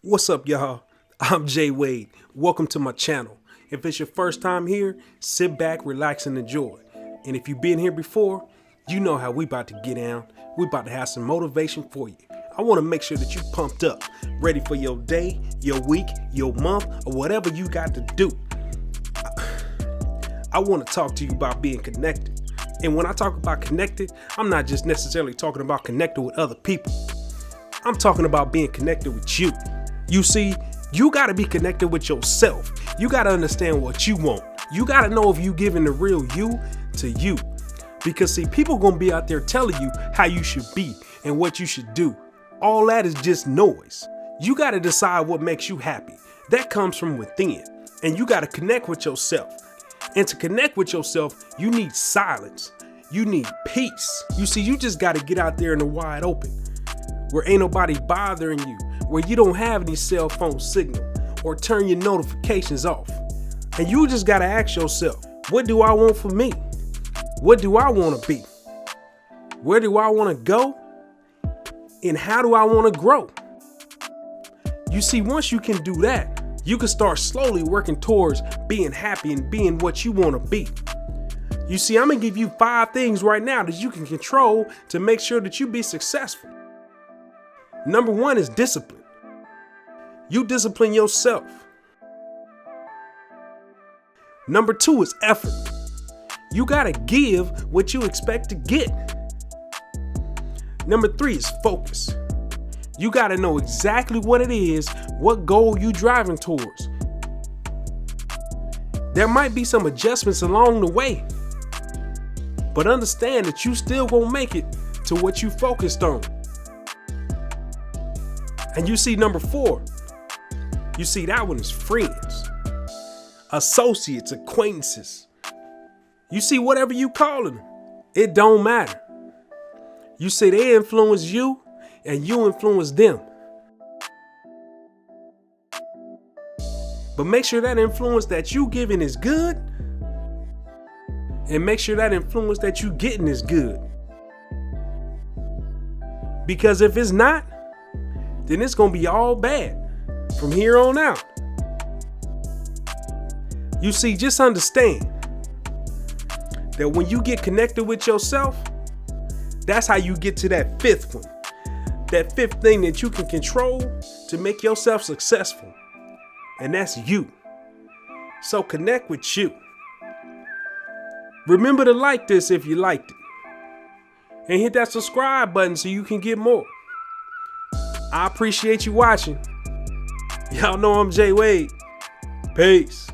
What's up, y'all? I'm J Wade. Welcome to my channel. If it's your first time here, sit back, relax, and enjoy. And if you've been here before, you know how we about to get down. We about to have some motivation for you. I want to make sure that you pumped up, ready for your day, your week, your month, or whatever you got to do. I want to talk to you about being connected. And when I talk about connected, I'm not just necessarily talking about connected with other people. I'm talking about being connected with you. You see, you got to be connected with yourself. You got to understand what you want. You got to know if you giving the real you to you. Because see, people going to be out there telling you how you should be and what you should do. All that is just noise. You got to decide what makes you happy. That comes from within. And you got to connect with yourself. And to connect with yourself, you need silence. You need peace. You see, you just got to get out there in the wide open where ain't nobody bothering you, where you don't have any cell phone signal or turn your notifications off. And you just got to ask yourself, what do I want for me? What do I want to be? Where do I want to go? And how do I want to grow? You see, once you can do that, you can start slowly working towards being happy and being what you want to be. You see, I'm going to give you 5 things right now that you can control to make sure that you be successful. Number 1 is discipline. You discipline yourself. Number 2 is effort. You got to give what you expect to get. Number 3 is focus. You got to know exactly what it is, what goal you driving towards. There might be some adjustments along the way, but understand that you still gonna make it to what you focused on. And you see number 4, you see that one is friends, associates, acquaintances. You see whatever you calling them, it don't matter. You see they influence you and you influence them. But make sure that influence that you giving is good, and make sure that influence that you getting is good. Because if it's not, then it's gonna be all bad from here on out. You see, just understand that when you get connected with yourself, that's how you get to that 5th one. That 5th thing that you can control to make yourself successful. And that's you. So connect with you. Remember to like this if you liked it. And hit that subscribe button so you can get more. I appreciate you watching. Y'all know I'm J Wade. Peace.